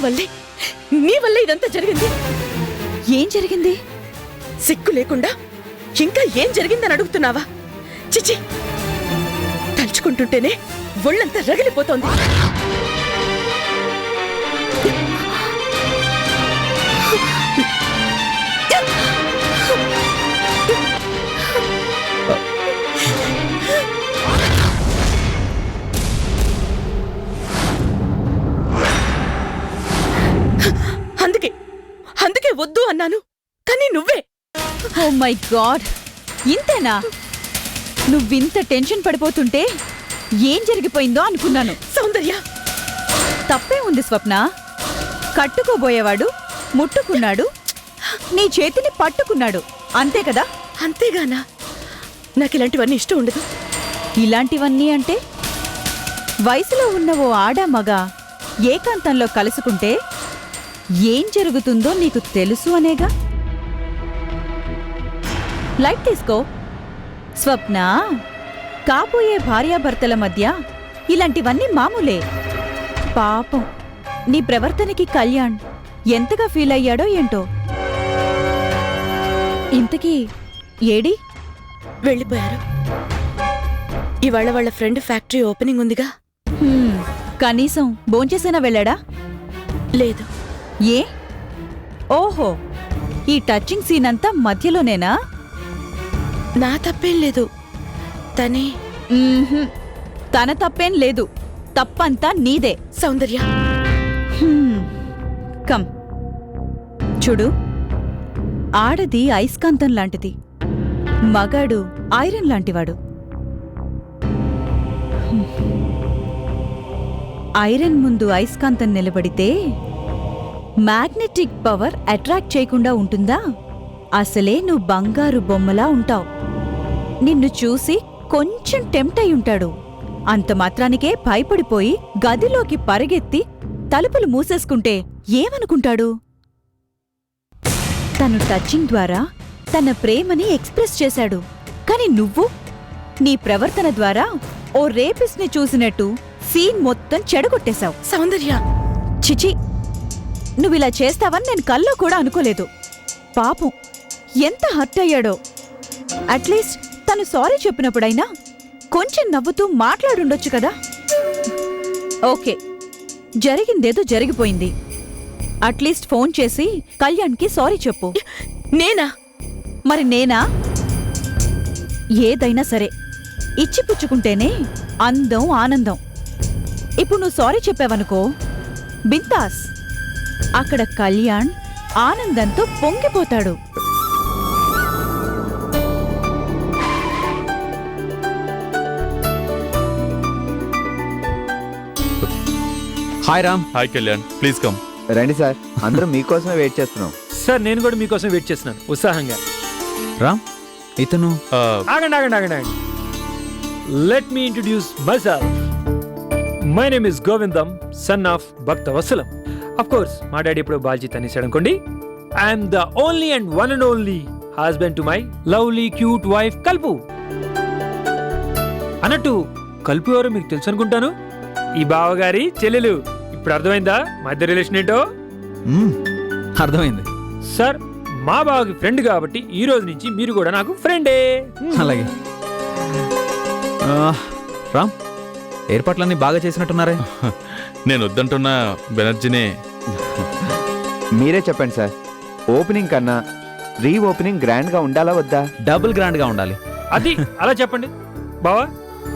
వల్లే ఇదంతా జరిగింది. ఏం జరిగింది? సిగ్గు లేకుండా ఇంకా ఏం జరిగిందని అడుగుతున్నావా? చిచి, తలుచుకుంటుంటేనే ఒళ్ళంతా రగిలిపోతోంది. అందుకే వద్దు అన్నాను, కానీ నువ్వే. ఓ మై గాడ్, ఇంతేనా? నువ్వింత టెన్షన్ పడిపోతుంటే ఏం జరిగిపోయిందో అనుకున్నాను. సౌందర్య, తప్పే ఉంది స్వప్న. కట్టుకోబోయేవాడు ముట్టుకున్నాడు, నీ చేతిని పట్టుకున్నాడు, అంతే కదా? అంతేగానా? నాకిలాంటివన్నీ ఇష్టం ఉండదు. ఇలాంటివన్నీ అంటే వయసులో ఉన్న ఓ ఆడ మగ ఏకాంతంలో కలుసుకుంటే ఏం జరుగుతుందో నీకు తెలుసు అనేగా. లైట్ తీసుకో స్వప్న. కాబోయే భార్యాభర్తల మధ్య ఇలాంటివన్నీ మామూలే. పాపం నీ ప్రవర్తనకి కళ్యాణ్ ఎంతగా ఫీల్ అయ్యాడో ఏంటో. ఇంతకీ ఏడి? వెళ్ళిపోయారు. ఇవాళ వాళ్ళ ఫ్రెండ్ ఫ్యాక్టరీ ఓపెనింగ్ ఉందిగా. కనీసం భోంచేసైనా వెళ్ళాడా? లేదు. ఏ? ఓహో, ఈ టచింగ్ సీన్ అంతా మధ్యలోనేనా? నా తప్పేం లేదు, తన తప్పేం లేదు, తప్పంతా నీదే. సౌందర్య, కమ్ చూడు, ఆడది అయస్కాంతం లాంటిది, మగాడు ఐరన్ లాంటివాడు. ఐరన్ ముందు అయస్కాంతం నిలబడితే మ్యాగ్నెటిక్ పవర్ అట్రాక్ట్ చేయకుండా ఉంటుందా? అసలే నువ్వు బంగారు బొమ్మలా ఉంటావు. నిన్ను చూసి కొంచెం టెంప్ట్ అయి ఉంటాడు. అంత మాత్రానికే భయపడిపోయి గదిలోకి పరిగెత్తి తలుపులు మూసేసుకుంటే ఏమనుకుంటాడు? తను టచింగ్ ద్వారా తన ప్రేమని ఎక్స్ప్రెస్ చేశాడు. కాని నువ్వు నీ ప్రవర్తన ద్వారా ఓ రేపిస్ట్ ని చూసినట్టు సీన్ మొత్తం చెడగొట్టేశావు. సౌందర్య, చిచి, నువ్విలా చేస్తావని నేను కల్లో కూడా అనుకోలేదు. పాపం ఎంత హర్ట్ అయ్యాడో. అట్లీస్ట్ తను సారీ చెప్పినప్పుడైనా కొంచెం నవ్వుతూ మాట్లాడుండొచ్చు కదా. ఓకే, జరిగిందేదో జరిగిపోయింది. అట్లీస్ట్ ఫోన్ చేసి కళ్యాణ్కి సారీ చెప్పు. నేనా? మరి నేనా? ఏదైనా సరే ఇచ్చిపుచ్చుకుంటేనే అందం ఆనందం. ఇప్పుడు నువ్వు సారీ చెప్పావనుకో, బిందాస్. అక్కడ కళ్యాణ్ ఆనందంతో పొంగిపోతాడు. Hi Ram. Hi Kalyan, please come. రండి సార్, అందరూ మీకోసమే వెయిట్ చేస్తున్నాం. సార్, నేను కూడా మీకోసం వెయిట్ చేస్తున్నాను ఉత్సాహంగా. రామ్, ఇతను ఆగండి. Let me introduce myself. My name is Govindam, son of Bhakta Vatsalam. Of course మా డాడీ ఇప్పుడు బాల్జీ అనేసాడు అనుకోండి. I'm the only and one and only husband to my lovely cute wife Kalpu. అన్నట్టు కల్పు ఎవరో మీకు తెలుసు అనుకుంటాను. ఈ బావగారి చెల్లెలు. ఇప్పుడు అర్థమైందా మా ఇద్దరి రిలేషన్ ఏంటో? అర్థమైంది సార్. మా బావకి ఫ్రెండ్ కాబట్టి ఈ రోజు నుంచి మీరు కూడా నాకు ఫ్రెండే. అలాగే. రామ్, ఏర్పాట్లన్నీ బాగా చేసినట్టున్నారే. నేను వద్దంటున్న బెనర్జీనే. మీరే చెప్పండి సార్, ఓపెనింగ్ కన్నా రీ ఓపెనింగ్ గ్రాండ్ గా ఉండాలా వద్దా? డబుల్ గ్రాండ్ గా ఉండాలి. అది అలా చెప్పండి బావా.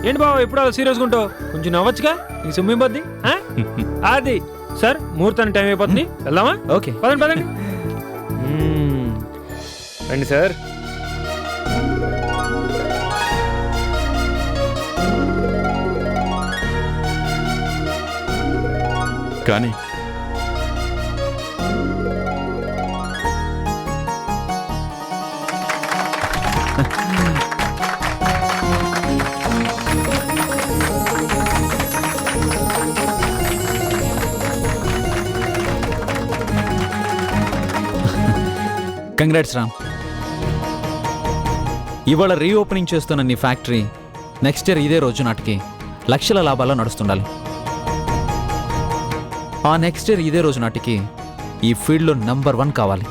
ఏంటి బావా ఎప్పుడు అలా సీరియస్గా ఉంటావు? కొంచెం నవ్వచ్చుగా, నీ సొమ్ము ఇబ్బంది. అది సార్, ముహూర్తానికి టైం అయిపోతుంది, వెళ్దామా? ఓకే, పదండి. రండి సార్. కానీ కంగ్రాట్స్ రామ్. ఇవాళ రీఓపెనింగ్ చేస్తున్న నీ ఫ్యాక్టరీ నెక్స్ట్ ఇయర్ ఇదే రోజు నాటికి లక్షల లాభాల్లో నడుస్తుండాలి. ఆ నెక్స్ట్ ఇయర్ ఇదే రోజు నాటికి ఈ ఫీల్డ్లో #1 కావాలి.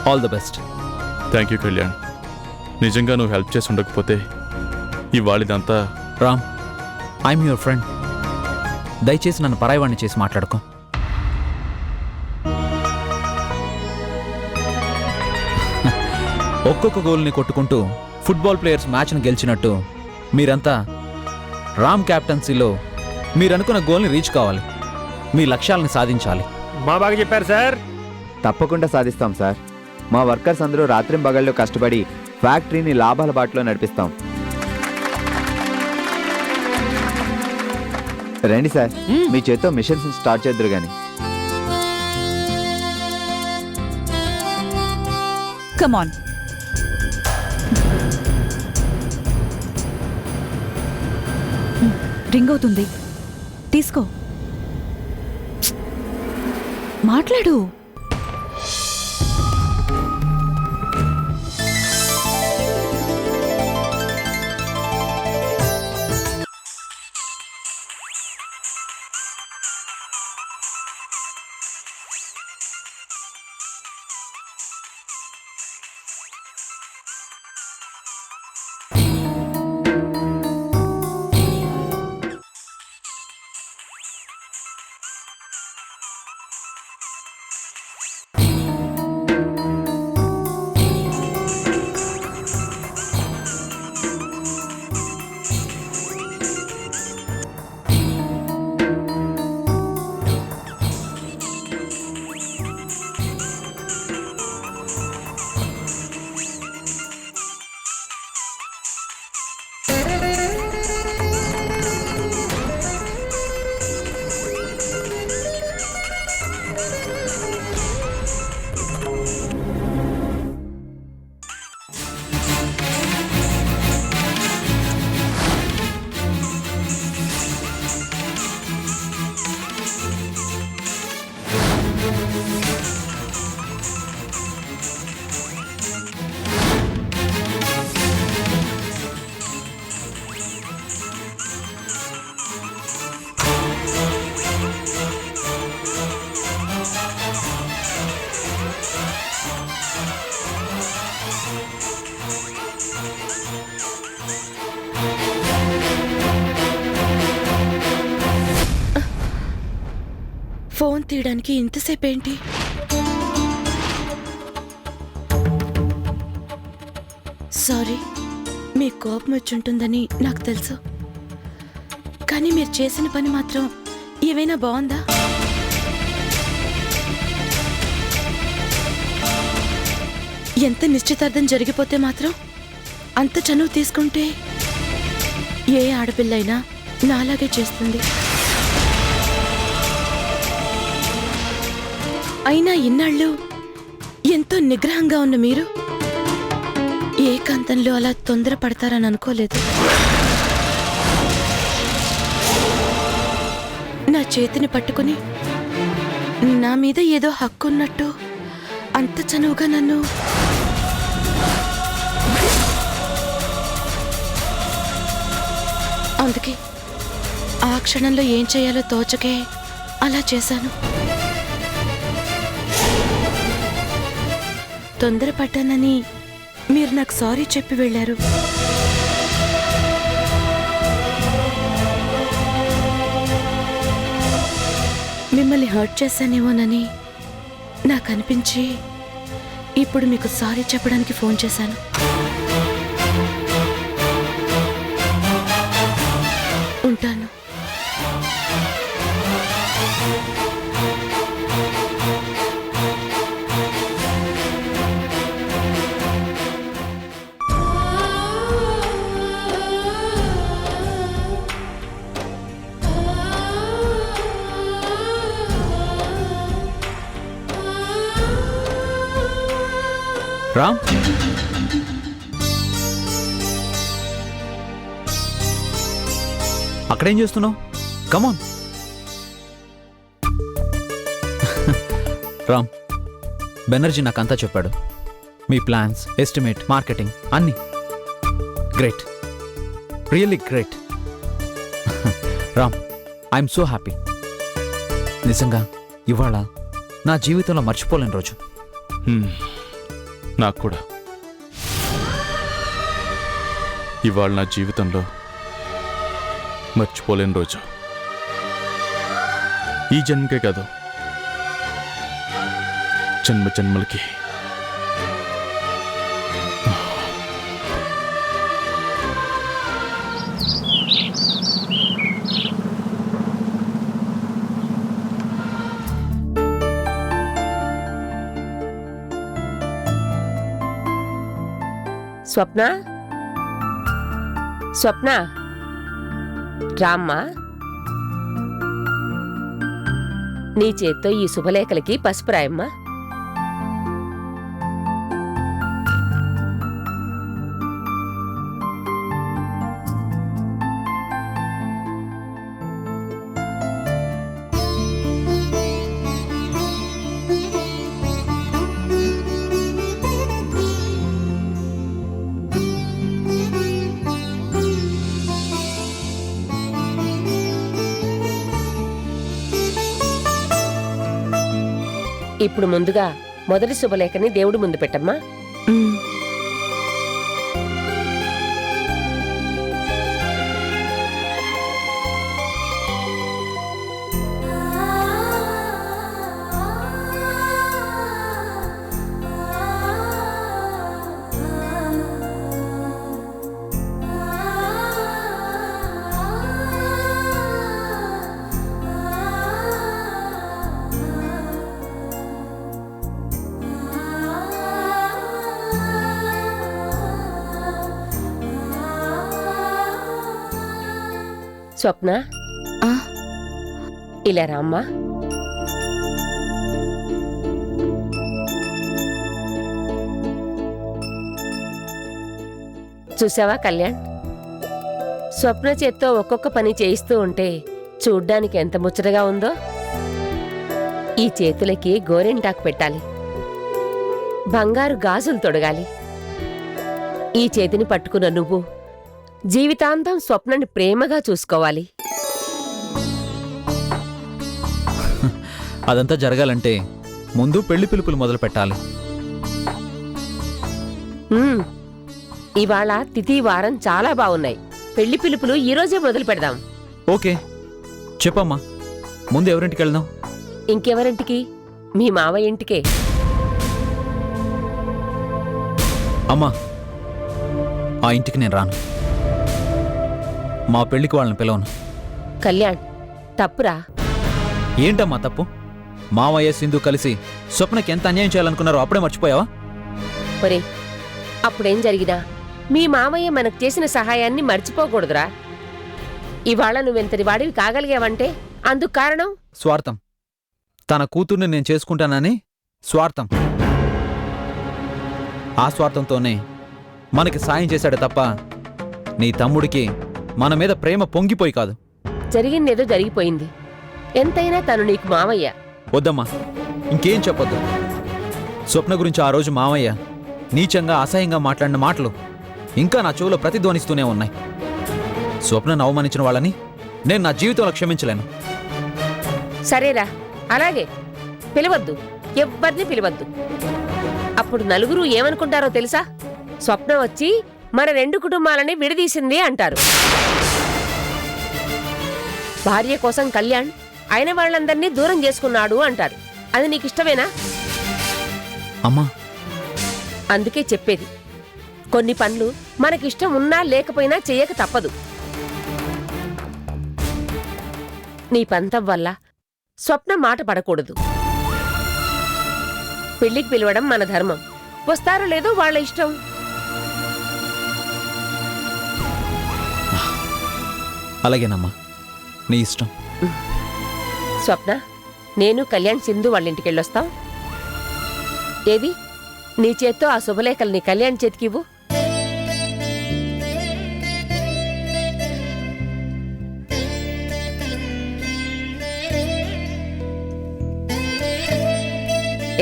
All the best. Thank you Kalyan. నిజంగా నువ్వు హెల్ప్ చేసి ఉండకపోతే ఇవాళిదంతా. Ram, I'm your friend. దయచేసి నన్ను పరాయివాణ్ణి చేసి మాట్లాడుకో. ఒక్కొక్క గోల్ని కొట్టుకుంటూ ఫుట్బాల్ ప్లేయర్స్ మ్యాచ్ను గెలిచినట్టు మీరంతా రామ్ క్యాప్టెన్సీలో మీరనుకున్న గోల్ని రీచ్ కావాలి, మీ లక్ష్యాలను సాధించాలి. మా బాగా చెప్పారు సార్. తప్పకుండా సాధిస్తాం సార్. మా వర్కర్స్ అందరూ రాత్రింబగళ్ళు కష్టపడి ఫ్యాక్టరీని లాభాల బాటలో నడిపిస్తాం. రండి సార్, మీ చేత్తో మిషన్స్ స్టార్ట్ చేద్దరు గాని. కమాన్. రింగ్ అవుతుంది, తీసుకో, మాట్లాడు. ఫోన్ తీయడానికి ఇంతసేపు ఏంటి? సారీ, మీ కోపం వచ్చుంటుందని నాకు తెలుసు. కానీ మీరు చేసిన పని మాత్రం ఏమైనా బాగుందా? ఎంత నిశ్చితార్థం జరిగిపోతే మాత్రం అంత చనువు తీసుకుంటే ఏ ఆడపిల్లైనా నాలాగే చేస్తుంది. అయినా ఇన్నాళ్ళు ఎంతో నిగ్రహంగా ఉన్న మీరు ఏకాంతంలో అలా తొందరపడతారని అనుకోలేదు. నా చేతిని పట్టుకుని నా మీద ఏదో హక్కున్నట్టు అంత చనువుగా నన్ను అందుకే ఆ క్షణంలో ఏం చేయాలో తోచకే అలా చేశాను. తొందరపడ్డానని మీరు నాకు సారీ చెప్పి వెళ్ళారు. మిమ్మల్ని హర్ట్ చేశానేమోనని నాకు అనిపించి ఇప్పుడు మీకు సారీ చెప్పడానికి ఫోన్ చేశాను. ఉంటాను. రామ్, అక్కడేం చేస్తున్నావు? కమాన్. రామ్, బెనర్జీ నాకంతా చెప్పాడు. మీ ప్లాన్స్, ఎస్టిమేట్, మార్కెటింగ్ అన్నీ great, really great. Ram, I'm so happy. నిజంగా ఇవాళ నా జీవితంలో మర్చిపోలేని రోజు. నాకు కూడా ఇవాళ నా జీవితంలో మర్చిపోలేని రోజు. ఈ జన్మకే కాదు, జన్మ జన్మలకి. స్వప్న, స్వప్న, రామ్మా. నీ చేత్తో ఈ శుభలేఖలకి పసుపు రాయమ్మా. ఇప్పుడు ముందుగా మొదటి శుభలేఖని దేవుడి ముందు పెట్టమ్మా. మ్, స్వప్న, ఆ, ఇలా రామ్మా. చూసావా కళ్యాణ్, స్వప్న చేత్తో ఒక్కొక్క పని చేయిస్తూ ఉంటే చూడ్డానికి ఎంత ముచ్చటగా ఉందో. ఈ చేతులకి గోరింటాకు పెట్టాలి, బంగారు గాజులు తొడగాలి. ఈ చేతిని పట్టుకున్న నువ్వు జీవితాంతం స్వప్నని ప్రేమగా చూసుకోవాలి. అదంతా జరగాలంటే ముందు పెళ్లి పిలుపులు మొదలు పెట్టాలి. ఇవాళ తిథి వారం చాలా బాగున్నాయి. పెళ్లి పిలుపులు ఈ రోజే మొదలు పెడదాం. ఓకే, చెప్పమ్మా. ముందు ఎవరింటికి వెళ్దాం? ఇంకెవరింటికి? మీ మావయ్య ఇంటికే. అమ్మా, ఆ ఇంటికి నేను రాను. మా పెళ్లికి వాళ్ళని పిలవను. కళ్యాణ్, తప్పురా. ఏంటమ్మా తప్పు? మామయ్య సింధు కలిసి స్వప్నకి ఎంత అన్యాయం చేయాలనుకున్నారో అప్పుడే మర్చిపోయావా? ఒరే, అప్పుడేం జరిగినా మీ మామయ్య మనకు చేసిన సహాయాన్ని మర్చిపోకూడదురా. ఇవాళ నువ్వెంతటి వాడివి కాగలిగావంటే అందుకు కారణం స్వార్థం. తన కూతుర్ని నేను చేసుకుంటానని స్వార్థం. ఆ స్వార్థంతోనే మనకి సాయం చేశాడు తప్ప నీ తమ్ముడికి మన మీద ప్రేమ పొంగిపోయి కాదు. జరిగిందేదో జరిగిపోయింది. ఎంతైనా తను నీకు మామయ్య. వద్దమ్మా, ఇంకేం చెప్పొద్దు. స్వప్న గురించి ఆ రోజు మామయ్య నీచంగా అసహ్యంగా మాట్లాడిన మాటలు ఇంకా నా చెవులో ప్రతిధ్వనిస్తూనే ఉన్నాయి. స్వప్నను అవమానించిన వాళ్ళని నేను నా జీవితంలో క్షమించలేను. సరేరా, అలాగే. పిలవద్దు, ఎవ్వరిని పిలవద్దు. అప్పుడు నలుగురు ఏమనుకుంటారో తెలుసా? స్వప్న వచ్చి మన 2 కుటుంబాలని విడదీసింది అంటారు. భార్య కోసం కళ్యాణ్ అయిన వాళ్ళందరినీ దూరం చేసుకున్నాడు అంటారు. అది నీకిష్టమేనా? అమ్మా, అందుకే చెప్పేది, కొన్ని పనులు మనకిష్టం ఉన్నా లేకపోయినా చెయ్యక తప్పదు. నీ పంతం వల్ల స్వప్న మాట పడకూడదు. పెళ్లికి పిలవడం మన ధర్మం. వస్తారో లేదో వాళ్ళ ఇష్టం. అలాగేనమ్మా, నీ ఇష్టం. స్వప్న, నేను కళ్యాణ్ సింధు వాళ్ళింటికెళ్ళొస్తాం. ఏది, నీ చేత్తో ఆ శుభలేఖల్ని కళ్యాణ్ చేతికివ్వు.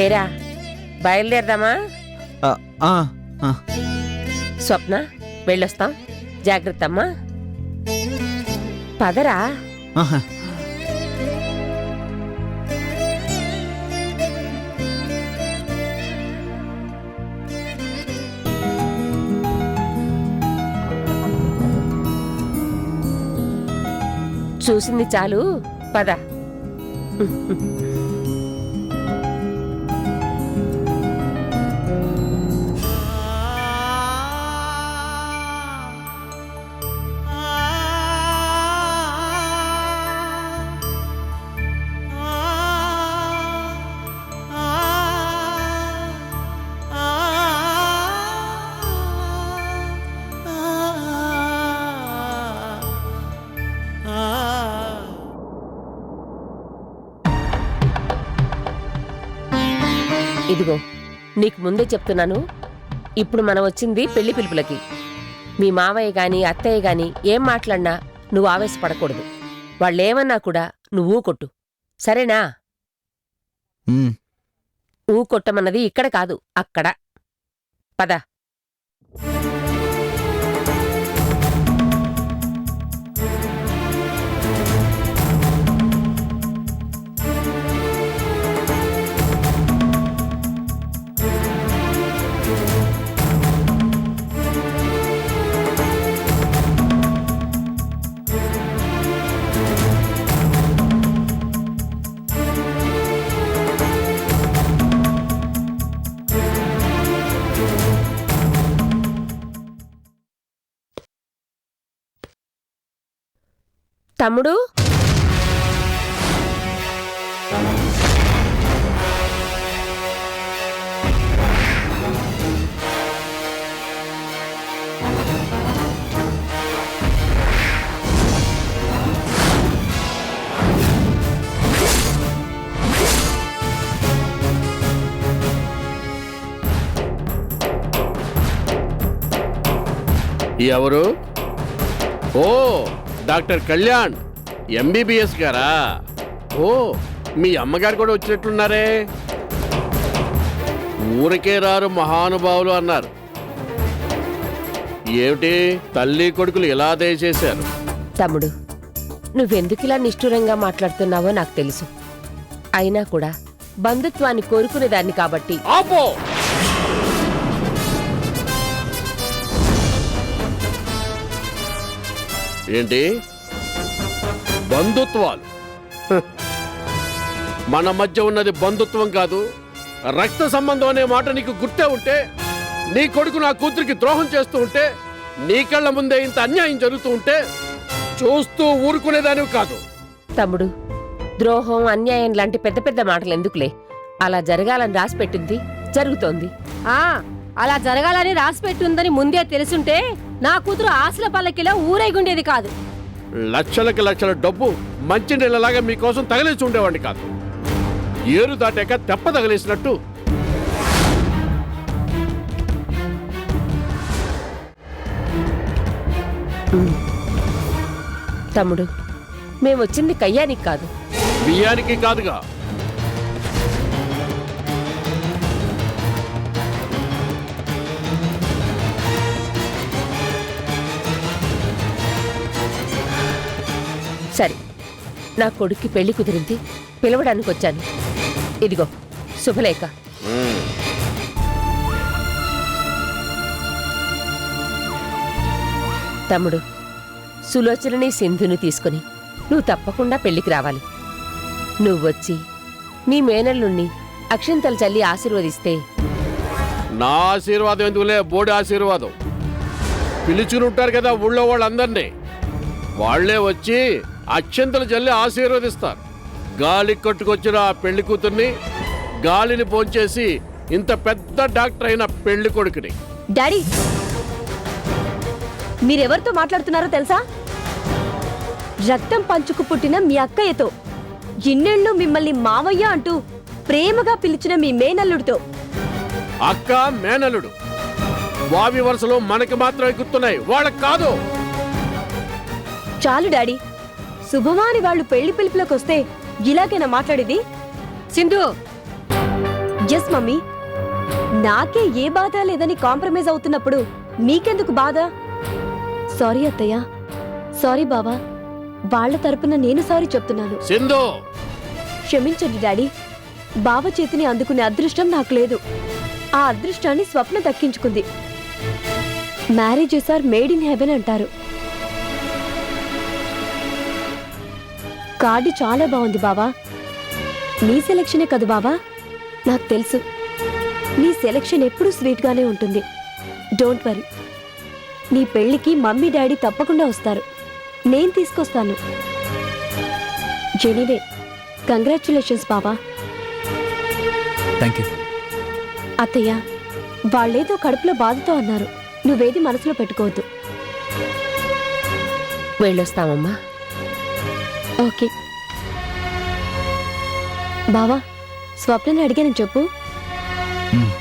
ఏరా, బయలుదేరదామా? ఆ, ఆ, ఆ. స్వప్న, వెళ్ళొస్తాం. జాగ్రత్త అమ్మా. పదరా. ఆహా. చూసింది చాలు, పద. ఇదిగో, నీకు ముందే చెప్తున్నాను, ఇప్పుడు మనం వచ్చింది పెళ్లి పిలుపులకి. మీ మామయ్య గాని అత్తయ్య గాని ఏం మాట్లాడినా నువ్వు ఆవేశపడకూడదు. వాళ్ళేమన్నా కూడా నువ్వు ఊకొట్టు, సరేనా? ఉమ్, ఊకొట్టమన్నది ఇక్కడ కాదు, అక్కడ. పద. తమ్ముడు, ఎవరు? ఓ, డాక్టర్ కళ్యాణ్, ఎంబీబీఎస్ గారా? ఓ, మీ అమ్మగారు కూడా వచ్చినట్లున్నారే. ఊరికే రారు మహానుభావులు అన్నారు. ఏమిటి తల్లి కొడుకులు ఇలా దయచేశారు? తమ్ముడు, నువ్వెందుకిలా నిష్ఠురంగా మాట్లాడుతున్నావో నాకు తెలుసు. అయినా కూడా బంధుత్వాన్ని కోరుకునేదాన్ని కాబట్టి. ఆపో! ఏంటి బంధుత్వాలు? హ. మన మధ్య ఉన్నది బంధుత్వం కాదు, రక్త సంబంధం అనే మాట నీకు గుర్తే ఉంటే, నీ కొడుకు నా కూతురికి ద్రోహం చేస్తూ ఉంటే, నీ కళ్ళ ముందే ఇంత అన్యాయం జరుగుతూ ఉంటే చూస్తూ ఊరుకునేదానివి కాదు. తమ్ముడు, ద్రోహం అన్యాయం లాంటి పెద్ద పెద్ద మాటలు ఎందుకులే. అలా జరగాలని రాసిపెట్టింది జరుగుతోంది. అలా జరగాలని రాసిపెట్టుందని ముందే తెలుసుంటే నా కూతురు ఆశల పల్లకిలో ఊరేగుండేది కాదు. లక్షలకి లక్షల డబ్బు మంచి నీళ్ళలాగా మీకోసం తగిలేసి ఉండేవాడిని కాదు. ఏరు దాటాక తెప్ప తగిలేసినట్టు. తమ్ముడు, మేమొచ్చింది కయ్యానికి కాదు, బియ్యానికి కాదుగా. సరే, నా కొడుక్కి పెళ్లి కుదిరింది, పిలవడానికి వచ్చాను. ఇదిగో శుభలేఖ. తమ్ముడు, సులోచనని సింధుని తీసుకుని నువ్వు తప్పకుండా పెళ్లికి రావాలి. నువ్వొచ్చి నీ మేనల్లుణ్ణి అక్షింతలు చల్లి ఆశీర్వదిస్తే. నా ఆశీర్వాదం ఎందుకులే, బోడి ఆశీర్వాదం. పిలుచునుంటారు కదా ఊళ్ళో వాళ్ళందరినీ, వాళ్లే వచ్చి అక్షంతలు జల్లి ఆశీర్వదిస్తారు. గాలి కొట్టుకొచ్చిన ఆ పెళ్లి కూతుర్ని, గాలిని పోంచేసి ఇంత పెద్ద డాక్టర్ అయిన పెళ్లి కొడుకుని. డాడీ, మీరెవరితో మాట్లాడుతున్నారో తెలుసా? రక్తం పంచుకు పుట్టిన మీ అక్కయ్యతో, ఇన్నేళ్ళు మిమ్మల్ని మావయ్య అంటూ ప్రేమగా పిలిచిన మీ మేనల్లుడితో. అక్క మేనల్లుడు వావి వరుసలో మనకి మాత్రమే గుర్తున్నాయి, వాళ్ళకి కాదు. చాలు డాడీ, శుభమాని వాళ్ళు పెళ్లి పిలుపులోకి వస్తే ఇలాగైనా మాట్లాడేది? సింధు. ఎస్ మమ్మీ, నాకే ఏ బాధ లేదని కాంప్రమైజ్ అవుతున్నప్పుడు మీకెందుకు బాధ? సారీ అత్తయ్య, సారీ బావా, వాళ్ల తరపున నేను సారీ చెప్తున్నాను. సింధు, క్షమించండి డాడీ, బావ చేతిని అందుకునే అదృష్టం నాకు లేదు. ఆ అదృష్టాన్ని స్వప్న దక్కించుకుంది. Marriages are made in heaven అంటారు. కార్డు చాలా బాగుంది బావా. నీ సెలక్షనే కదా బావా? నాకు తెలుసు నీ సెలక్షన్ ఎప్పుడూ స్వీట్గానే ఉంటుంది. Don't worry. నీ పెళ్లికి మమ్మీ డాడీ తప్పకుండా వస్తారు. నేను తీసుకొస్తాను. ఎనీవే కంగ్రాచ్యులేషన్స్ బావా. Thank you. అత్తయ్య, వాళ్ళేదో కడుపులో బాధతో అన్నారు. నువ్వేది మనసులో పెట్టుకోవద్దు. వెళ్ళొస్తామమ్మా. ఓకే బావా, స్వప్నని అడిగానని చెప్పు. మ్.